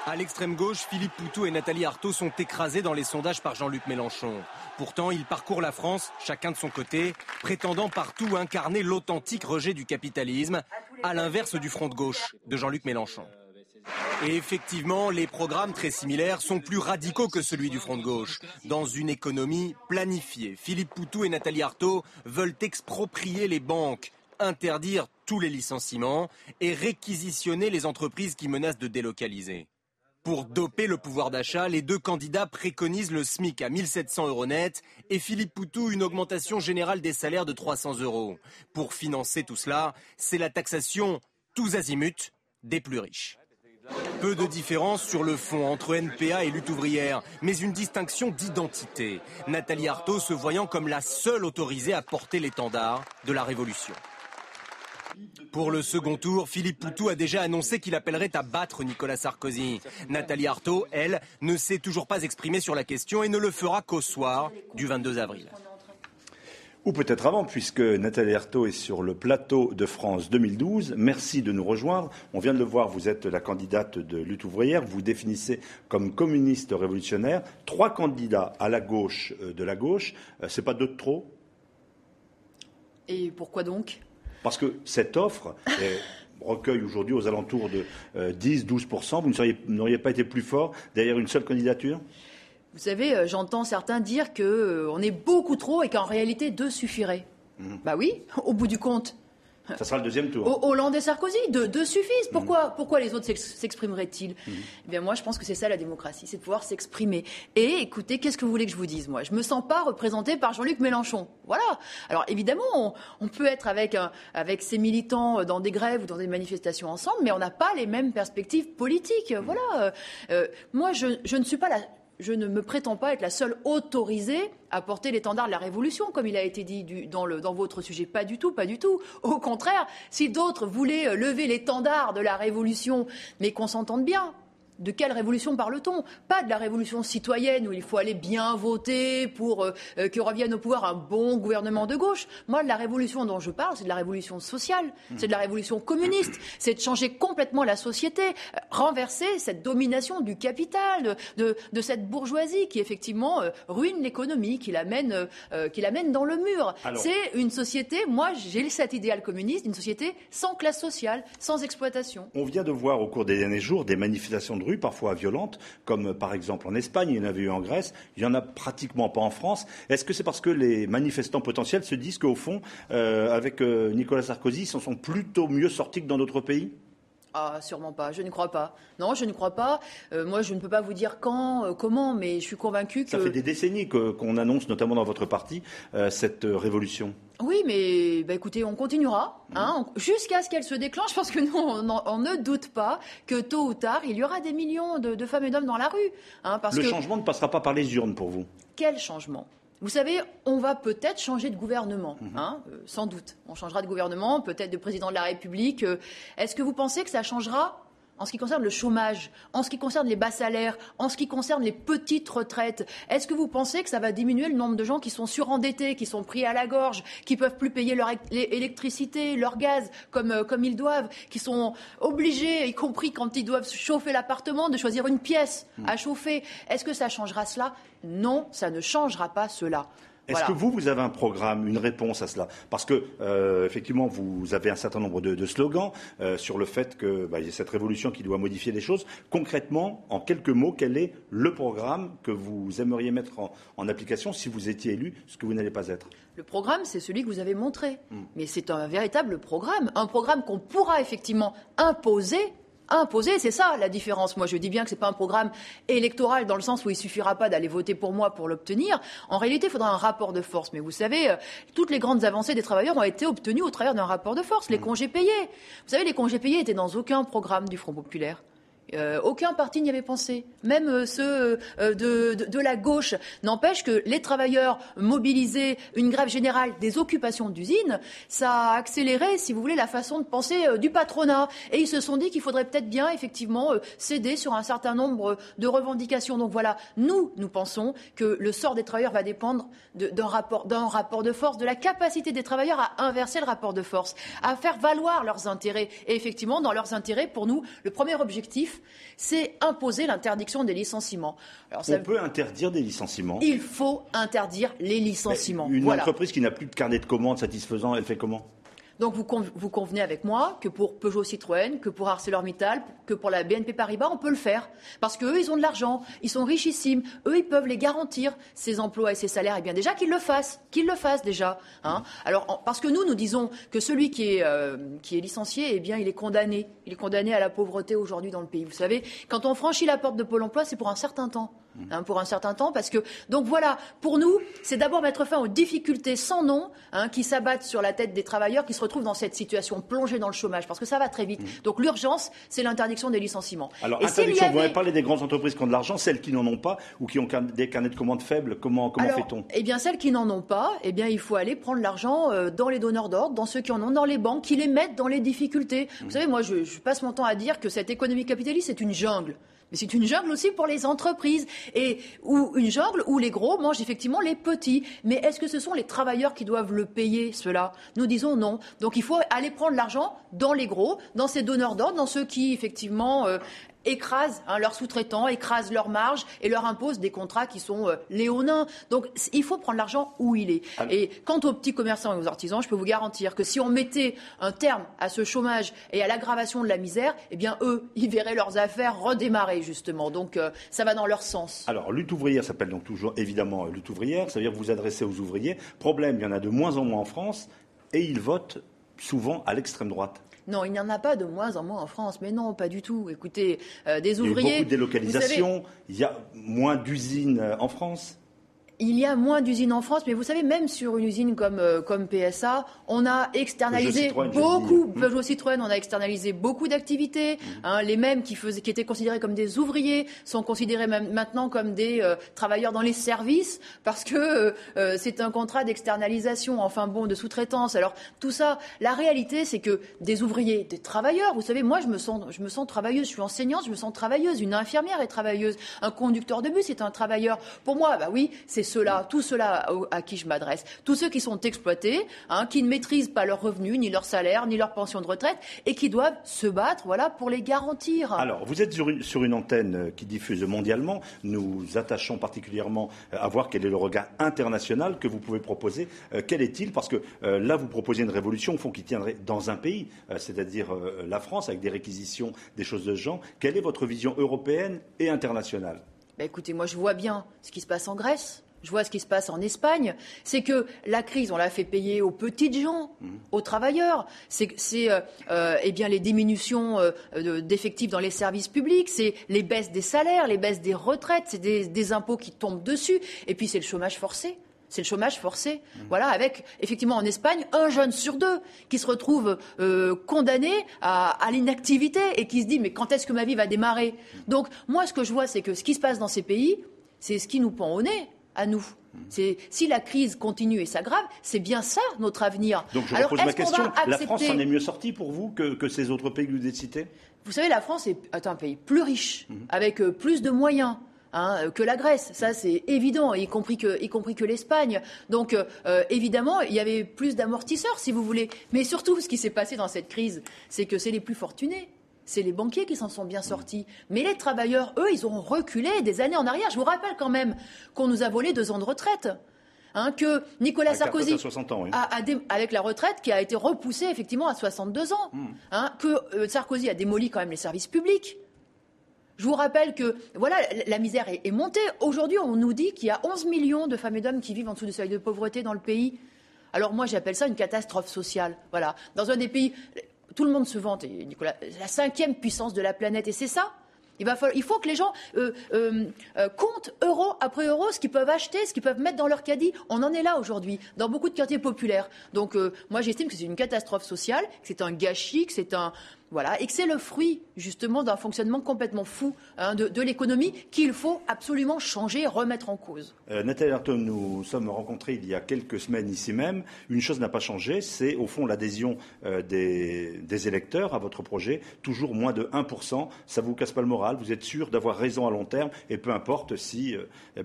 À l'extrême gauche, Philippe Poutou et Nathalie Arthaud sont écrasés dans les sondages par Jean-Luc Mélenchon. Pourtant, ils parcourent la France, chacun de son côté, prétendant partout incarner l'authentique rejet du capitalisme, à l'inverse du front de gauche de Jean-Luc Mélenchon. Et effectivement, les programmes très similaires sont plus radicaux que celui du front de gauche. Dans une économie planifiée, Philippe Poutou et Nathalie Arthaud veulent exproprier les banques, interdire tous les licenciements et réquisitionner les entreprises qui menacent de délocaliser. Pour doper le pouvoir d'achat, les deux candidats préconisent le SMIC à 1 700 € net et Philippe Poutou une augmentation générale des salaires de 300 €. Pour financer tout cela, c'est la taxation tous azimuts des plus riches. Peu de différence sur le fond entre NPA et lutte ouvrière, mais une distinction d'identité. Nathalie Arthaud se voyant comme la seule autorisée à porter l'étendard de la révolution. Pour le second tour, Philippe Poutou a déjà annoncé qu'il appellerait à battre Nicolas Sarkozy. Nathalie Arthaud, elle, ne s'est toujours pas exprimée sur la question et ne le fera qu'au soir du 22 avril. Ou peut-être avant, puisque Nathalie Arthaud est sur le plateau de France 2012. Merci de nous rejoindre. On vient de le voir, vous êtes la candidate de lutte ouvrière. Vous définissez comme communiste révolutionnaire. 3 candidats à la gauche de la gauche. C'est pas 2 de trop ? Et pourquoi donc ? Parce que cette offre recueille aujourd'hui aux alentours de 10-12%. Vous n'auriez pas été plus fort derrière une seule candidature ? Vous savez, j'entends certains dire qu'on est beaucoup trop et qu'en réalité 2 suffiraient. Bah oui, au bout du compte. Ça sera le deuxième tour. Hollande et Sarkozy, 2 suffisent. Pourquoi les autres s'exprimeraient-ils ? Eh bien moi, je pense que c'est ça la démocratie, c'est de pouvoir s'exprimer. Et écoutez, qu'est-ce que vous voulez que je vous dise, moi ? Je me sens pas représentée par Jean-Luc Mélenchon. Voilà. Alors évidemment, on peut être avec ses militants dans des grèves ou dans des manifestations ensemble, mais on n'a pas les mêmes perspectives politiques. Voilà. Moi, je ne me prétends pas être la seule autorisée à porter l'étendard de la révolution, comme il a été dit dans votre sujet. Pas du tout, pas du tout. Au contraire, si d'autres voulaient lever l'étendard de la révolution, mais qu'on s'entende bien. De quelle révolution parle-t-on ? Pas de la révolution citoyenne où il faut aller bien voter pour que revienne au pouvoir un bon gouvernement de gauche. Moi, de la révolution dont je parle, c'est de la révolution sociale, c'est de la révolution communiste, c'est de changer complètement la société, renverser cette domination du capital, de cette bourgeoisie qui effectivement ruine l'économie, qui l'amène dans le mur. Alors, c'est une société, moi j'ai cet idéal communiste, une société sans classe sociale, sans exploitation. On vient de voir au cours des derniers jours des manifestations de rue, parfois violentes, comme par exemple en Espagne, il y en avait eu en Grèce, il n'y en a pratiquement pas en France. Est-ce que c'est parce que les manifestants potentiels se disent qu'au fond, avec Nicolas Sarkozy, ils s'en sont plutôt mieux sortis que dans d'autres pays ? Ah, sûrement pas, je ne crois pas. Non, je ne crois pas. Moi, je ne peux pas vous dire quand, comment, mais je suis convaincue que... Ça fait des décennies qu'on annonce, notamment dans votre parti, cette révolution. Oui, mais écoutez, on continuera jusqu'à ce qu'elle se déclenche, parce que nous, on ne doute pas que tôt ou tard, il y aura des millions de femmes et d'hommes dans la rue. Changement ne passera pas par les urnes pour vous. Quel changement ? Vous savez, on va peut-être changer de gouvernement, sans doute. On changera de gouvernement, peut-être de président de la République. Est-ce que vous pensez que ça changera en ce qui concerne le chômage, en ce qui concerne les bas salaires, en ce qui concerne les petites retraites? Est-ce que vous pensez que ça va diminuer le nombre de gens qui sont surendettés, qui sont pris à la gorge, qui ne peuvent plus payer leur électricité, leur gaz comme ils doivent, qui sont obligés, y compris quand ils doivent chauffer l'appartement, de choisir une pièce à chauffer? Est-ce que ça changera cela? Non, ça ne changera pas cela. Est-ce que vous avez un programme, une réponse à cela ? Parce que, effectivement, vous avez un certain nombre de slogans sur le fait qu'il y a cette révolution qui doit modifier les choses. Concrètement, en quelques mots, quel est le programme que vous aimeriez mettre en application si vous étiez élu, ce que vous n'allez pas être ? Le programme, c'est celui que vous avez montré. Mais c'est un véritable programme. Un programme qu'on pourra effectivement imposer, c'est ça la différence. Moi, je dis bien que ce n'est pas un programme électoral dans le sens où il ne suffira pas d'aller voter pour moi pour l'obtenir. En réalité, il faudra un rapport de force. Mais vous savez, toutes les grandes avancées des travailleurs ont été obtenues au travers d'un rapport de force. Les congés payés. Vous savez, les congés payés n'étaient dans aucun programme du Front populaire. Aucun parti n'y avait pensé, même ceux de la gauche. N'empêche que les travailleurs mobilisés, une grève générale, des occupations d'usines, ça a accéléré, si vous voulez, la façon de penser du patronat. Et ils se sont dit qu'il faudrait peut-être bien, effectivement, céder sur un certain nombre de revendications. Donc voilà, nous pensons que le sort des travailleurs va dépendre d'un rapport de force, de la capacité des travailleurs à inverser le rapport de force, à faire valoir leurs intérêts. Et effectivement, dans leurs intérêts, pour nous, le premier objectif, objectif, c'est imposer l'interdiction des licenciements. Alors, on peut interdire des licenciements. Il faut interdire les licenciements. Une entreprise qui n'a plus de carnet de commandes satisfaisant, elle fait comment ? Donc vous convenez avec moi que pour Peugeot Citroën, que pour ArcelorMittal, que pour la BNP Paribas, on peut le faire. Parce qu'eux, ils ont de l'argent, ils sont richissimes. Eux, ils peuvent les garantir, ces emplois et ces salaires. Eh bien déjà, qu'ils le fassent déjà. Hein. Alors, parce que nous disons que celui qui est licencié, eh bien, il est condamné. Il est condamné à la pauvreté aujourd'hui dans le pays. Vous savez, quand on franchit la porte de Pôle emploi, c'est pour un certain temps. Pour un certain temps, parce que donc voilà, pour nous, c'est d'abord mettre fin aux difficultés sans nom qui s'abattent sur la tête des travailleurs qui se retrouvent dans cette situation, plongés dans le chômage, parce que ça va très vite. Donc l'urgence, c'est l'interdiction des licenciements. Alors, interdiction, vous avez parlé des grandes entreprises qui ont de l'argent, celles qui n'en ont pas ou qui ont des carnets de commandes faibles, comment fait-on ? Eh bien, celles qui n'en ont pas, eh bien, il faut aller prendre l'argent dans les donneurs d'ordre, dans ceux qui en ont, dans les banques, qui les mettent dans les difficultés. Vous savez, moi, je passe mon temps à dire que cette économie capitaliste, c'est une jungle. Mais c'est une jungle aussi pour les entreprises. Ou une jungle où les gros mangent effectivement les petits. Mais est-ce que ce sont les travailleurs qui doivent le payer, cela ? Nous disons non. Donc il faut aller prendre l'argent dans les gros, dans ces donneurs d'ordre, dans ceux qui effectivement écrasent leurs sous-traitants, écrasent leurs marges et leur imposent des contrats qui sont léonins. Donc il faut prendre l'argent où il est. Et quant aux petits commerçants et aux artisans, je peux vous garantir que si on mettait un terme à ce chômage et à l'aggravation de la misère, eh bien eux, ils verraient leurs affaires redémarrer justement. Donc ça va dans leur sens. Alors Lutte ouvrière s'appelle donc toujours évidemment Lutte ouvrière, ça veut dire que vous vous adressez aux ouvriers. Problème, il y en a de moins en moins en France et ils votent souvent à l'extrême droite. Non, il n'y en a pas de moins en moins en France. Mais non, pas du tout. Écoutez, des ouvriers... Il y a eu beaucoup de délocalisations, il y a moins d'usines en France. Il y a moins d'usines en France, mais vous savez, même sur une usine comme PSA, on a externalisé Peugeot Citroën, on a externalisé beaucoup d'activités. Les mêmes qui étaient considérés comme des ouvriers sont considérés même maintenant comme des travailleurs dans les services, parce que c'est un contrat d'externalisation, de sous-traitance. Alors tout ça, la réalité, c'est que des ouvriers, des travailleurs, vous savez, moi je me sens travailleuse, je suis enseignante, je me sens travailleuse, une infirmière est travailleuse, un conducteur de bus est un travailleur. Pour moi, oui, c'est tous ceux-là à qui je m'adresse, tous ceux qui sont exploités, qui ne maîtrisent pas leurs revenus, ni leur salaire, ni leur pension de retraite, et qui doivent se battre, pour les garantir. Alors, vous êtes sur une antenne qui diffuse mondialement. Nous attachons particulièrement à voir quel est le regard international que vous pouvez proposer. Quel est-il ? Parce que là, vous proposez une révolution, au fond, qui tiendrait dans un pays, c'est-à-dire la France, avec des réquisitions, des choses de ce genre. Quelle est votre vision européenne et internationale ? Écoutez, moi, je vois bien ce qui se passe en Grèce. Je vois ce qui se passe en Espagne. C'est que la crise, on l'a fait payer aux petites gens, aux travailleurs. C'est les diminutions d'effectifs dans les services publics. C'est les baisses des salaires, les baisses des retraites. C'est des impôts qui tombent dessus. Et puis, c'est le chômage forcé. C'est le chômage forcé. Voilà, avec, effectivement, en Espagne, 1 jeune sur 2 qui se retrouve condamné à l'inactivité et qui se dit « mais quand est-ce que ma vie va démarrer ?» Donc, moi, ce que je vois, c'est que ce qui se passe dans ces pays, c'est ce qui nous pend au nez. À nous. Si la crise continue et s'aggrave, c'est bien ça notre avenir. Donc je repose ma question, la France en est mieux sortie pour vous que ces autres pays que vous avez cités ? Vous savez, la France est un pays plus riche, avec plus de moyens. Que la Grèce, ça c'est évident, y compris que l'Espagne. Donc évidemment, il y avait plus d'amortisseurs, si vous voulez. Mais surtout, ce qui s'est passé dans cette crise, c'est que c'est les plus fortunés. C'est les banquiers qui s'en sont bien sortis. Mais les travailleurs, eux, ils ont reculé des années en arrière. Je vous rappelle quand même qu'on nous a volé 2 ans de retraite. Que Nicolas Sarkozy, à 60 ans, oui. avec la retraite qui a été repoussée effectivement à 62 ans. Que Sarkozy a démoli quand même les services publics. Je vous rappelle que la misère est montée. Aujourd'hui, on nous dit qu'il y a 11 millions de femmes et d'hommes qui vivent en dessous du seuil de pauvreté dans le pays. Alors moi, j'appelle ça une catastrophe sociale. Voilà. Dans un des pays... Tout le monde se vante, Nicolas, la 5e puissance de la planète, et c'est ça. Il faut que les gens comptent euro après euro ce qu'ils peuvent acheter, ce qu'ils peuvent mettre dans leur caddie. On en est là aujourd'hui, dans beaucoup de quartiers populaires. Donc moi, j'estime que c'est une catastrophe sociale, que c'est un gâchis, que c'est et que c'est le fruit, justement, d'un fonctionnement complètement fou de l'économie qu'il faut absolument changer et remettre en cause. Nathalie Arthaud, nous sommes rencontrés il y a quelques semaines ici même. Une chose n'a pas changé, c'est au fond l'adhésion des électeurs à votre projet. Toujours moins de 1%. Ça ne vous casse pas le moral. Vous êtes sûr d'avoir raison à long terme et peu importe si,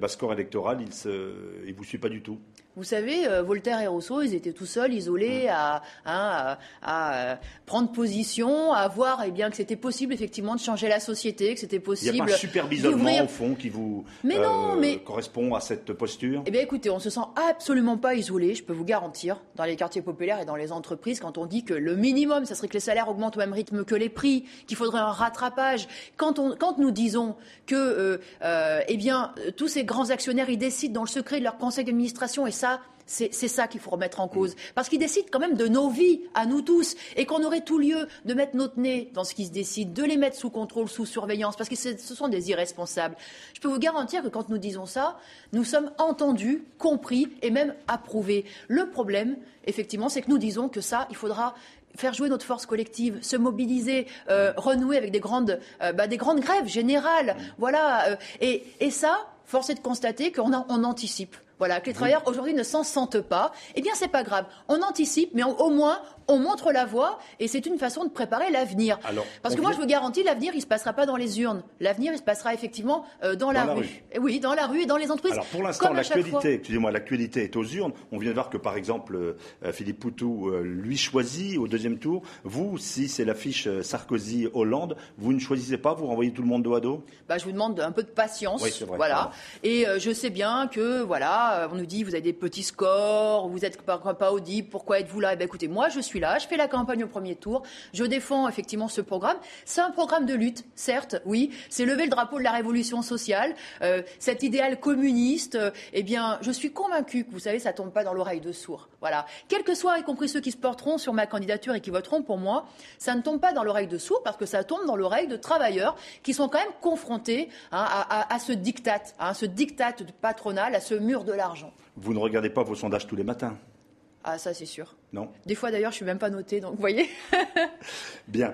score électoral, il ne vous suit pas du tout. Vous savez, Voltaire et Rousseau, ils étaient tout seuls, isolés, à prendre position, à voir que c'était possible effectivement de changer la société, que c'était possible. Il n'y a pas un super isolement au fond qui vous correspond à cette posture? Eh bien écoutez, on ne se sent absolument pas isolé, je peux vous garantir, dans les quartiers populaires et dans les entreprises, quand on dit que le minimum, ça serait que les salaires augmentent au même rythme que les prix, qu'il faudrait un rattrapage. Quand nous disons que tous ces grands actionnaires, ils décident dans le secret de leur conseil d'administration, et ça, c'est ça qu'il faut remettre en cause. Parce qu'ils décident quand même de nos vies, à nous tous, et qu'on aurait tout lieu de mettre notre nez dans ce qui se décide, de les mettre sous contrôle, sous surveillance, parce que ce sont des irresponsables. Je peux vous garantir que quand nous disons ça, nous sommes entendus, compris et même approuvés. Le problème, effectivement, c'est que nous disons que ça, il faudra faire jouer notre force collective, se mobiliser, renouer avec des grandes grèves générales. Voilà. Et ça, force est de constater qu'on anticipe. Voilà, que les travailleurs aujourd'hui ne s'en sentent pas. Eh bien, c'est pas grave. On anticipe, mais au moins, on montre la voie, et c'est une façon de préparer l'avenir. Parce que moi, je vous garantis, l'avenir, il se passera pas dans les urnes. L'avenir, il se passera effectivement dans la rue. Et oui, dans la rue et dans les entreprises. Alors, pour l'instant, l'actualité est aux urnes. On vient de voir que, par exemple, Philippe Poutou, lui, choisit au deuxième tour. Vous, si c'est l'affiche Sarkozy-Hollande, vous ne choisissez pas, vous renvoyez tout le monde dos à dos? Je vous demande un peu de patience. Oui, c'est vrai. Voilà. Et je sais bien que, on nous dit, vous avez des petits scores, vous n'êtes pas audible, pourquoi êtes-vous là? Écoutez, moi, je suis là, je fais la campagne au premier tour, je défends effectivement ce programme. C'est un programme de lutte, certes, oui, c'est lever le drapeau de la révolution sociale, cet idéal communiste, je suis convaincue que, vous savez, ça ne tombe pas dans l'oreille de sourds. Voilà. Quels que soient, y compris ceux qui se porteront sur ma candidature et qui voteront pour moi, ça ne tombe pas dans l'oreille de sourds parce que ça tombe dans l'oreille de travailleurs qui sont quand même confrontés à ce diktat, patronal, à ce mur de l'argent. Vous ne regardez pas vos sondages tous les matins? Ah, ça, c'est sûr. Non. Des fois, d'ailleurs, je ne suis même pas notée, donc vous voyez. Bien.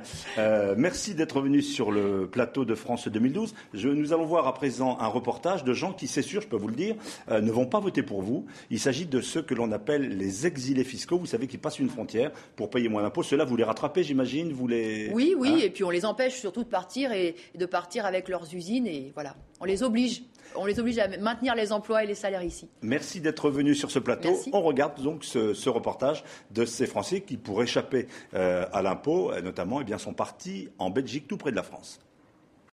Merci d'être venu sur le plateau de France 2012. Nous allons voir à présent un reportage de gens qui, c'est sûr, je peux vous le dire, ne vont pas voter pour vous. Il s'agit de ceux que l'on appelle les exilés fiscaux. Vous savez, qui passent une frontière pour payer moins d'impôts. Ceux-là, vous les rattrapez, j'imagine, Oui, et puis on les empêche surtout de partir et de partir avec leurs usines. Et voilà, on les oblige. On les oblige à maintenir les emplois et les salaires ici. Merci d'être venu sur ce plateau. Merci. On regarde donc ce reportage de ces Français qui, pour échapper à l'impôt, notamment, sont partis en Belgique, tout près de la France.